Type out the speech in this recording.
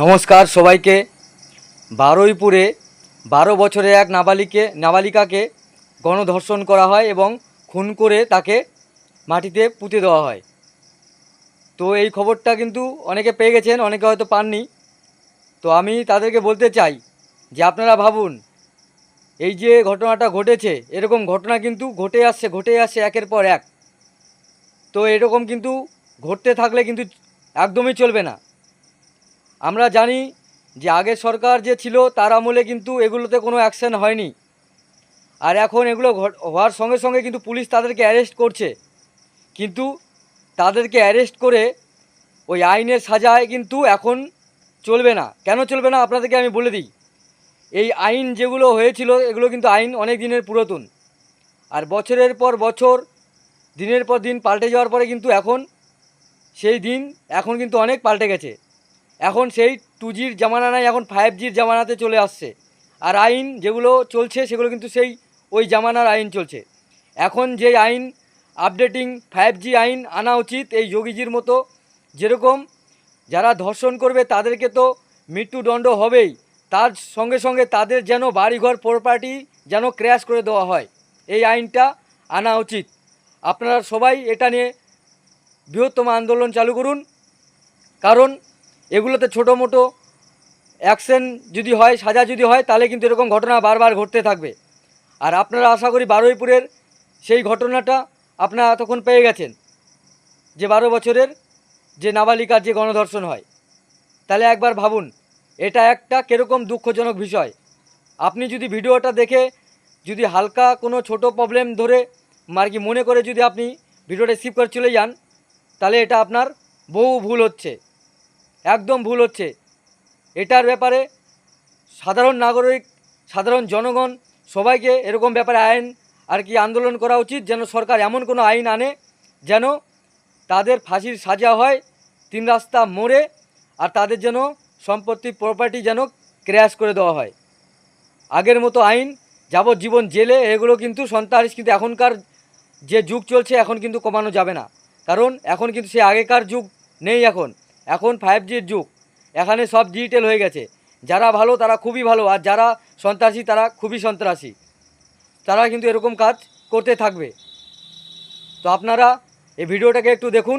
নমস্কার সবাইকে। বারুইপুরে 12 বছরের এক নাবালিকাকে গণধর্ষণ করা হয় এবং খুন করে তাকে মাটিতে পুঁতে দেওয়া হয়। তো এই খবরটা কিন্তু অনেকে পেয়ে গেছেন, অনেকে হয়তো পাননি। তো আমি তাদেরকে বলতে চাই যে আপনারা ভাবুন, এই যে ঘটনাটা ঘটেছে, এরকম ঘটনা কিন্তু ঘটে আসছে একের পর এক। তো এরকম কিন্তু ঘটতে থাকলে কিন্তু একদমই চলবে না। আমরা জানি যে আগের সরকার যে ছিল তার আমলে কিন্তু এগুলোতে কোনো অ্যাকশন হয়নি, আর এখন এগুলো হওয়ার সঙ্গে সঙ্গে কিন্তু পুলিশ তাদেরকে অ্যারেস্ট করছে। কিন্তু তাদেরকে অ্যারেস্ট করে ওই আইনের সাজায় কিন্তু এখন চলবে না। কেন চলবে না আপনাদেরকে আমি বলে দিই। এই আইন যেগুলো হয়েছিল এগুলো কিন্তু আইন অনেক দিনের পুরাতন, আর বছরের পর বছর দিনের পর দিন পাল্টে যাওয়ার পরে কিন্তু এখন কিন্তু অনেক পাল্টে গেছে। এখন সেই 2Gর জামানা নাই, এখন 5Gর জামানাতে চলে আসছে। আর আইন যেগুলো চলছে সেগুলো কিন্তু সেই ওই জামানার আইন চলছে। এখন যে আইন আপডেটিং 5G আইন আনা উচিত এই যোগীজির মতো। যেরকম যারা ধর্ষণ করবে তাদেরকে তো মৃত্যুদণ্ড হবেই, তার সঙ্গে সঙ্গে তাদের যেন বাড়িঘর প্রপার্টি যেন ক্র্যাশ করে দেওয়া হয়, এই আইনটা আনা উচিত। আপনারা সবাই এটা নিয়ে বৃহত্তম আন্দোলন চালু করুন, কারণ এগুলোতে ছোটো মোটো অ্যাকশন যদি হয়, সাজা যদি হয়, তাহলে কিন্তু এরকম ঘটনা বারবার ঘটতে থাকবে। আর আপনারা আশা করি বারুইপুরের সেই ঘটনাটা আপনারা এতক্ষণ পেয়ে গেছেন, যে 12 বছরের যে নাবালিকার যে গণধর্ষণ হয়। তাহলে একবার ভাবুন এটা একটা কীরকম দুঃখজনক বিষয়। আপনি যদি ভিডিওটা দেখে যদি হালকা কোনো ছোট প্রবলেম ধরে মনে করে যদি আপনি ভিডিওটা স্কিপ করে চলে যান, তাহলে এটা আপনার বহু ভুল হচ্ছে, একদম ভুল হচ্ছে। এটার ব্যাপারে সাধারণ নাগরিক, সাধারণ জনগণ সবাইকে এরকম ব্যাপারে আন্দোলন করা উচিত, যেন সরকার এমন কোনো আইন আনে যেন তাদের ফাঁসির সাজা হয় 3 রাস্তা মোড়ে, আর তাদের যেন সম্পত্তি প্রপার্টি যেন ক্র্যাশ করে দেওয়া হয়। আগের মতো আইন যাবজ্জীবন জেলে এগুলো কিন্তু সন্ত্রাস, কিন্তু এখনকার যে যুগ চলছে এখন কিন্তু কমানো যাবে না, কারণ এখন কিন্তু সে আগেকার যুগ নেই। এখন 5Gর যুগ, এখানে সব ডিজিটাল হয়ে গেছে। যারা ভালো তারা খুবই ভালো, আর যারা সন্ত্রাসী তারা খুবই সন্ত্রাসী। তারা কিন্তু এরকম কাজ করতে থাকবে। তো আপনারা এই ভিডিওটাকে একটু দেখুন।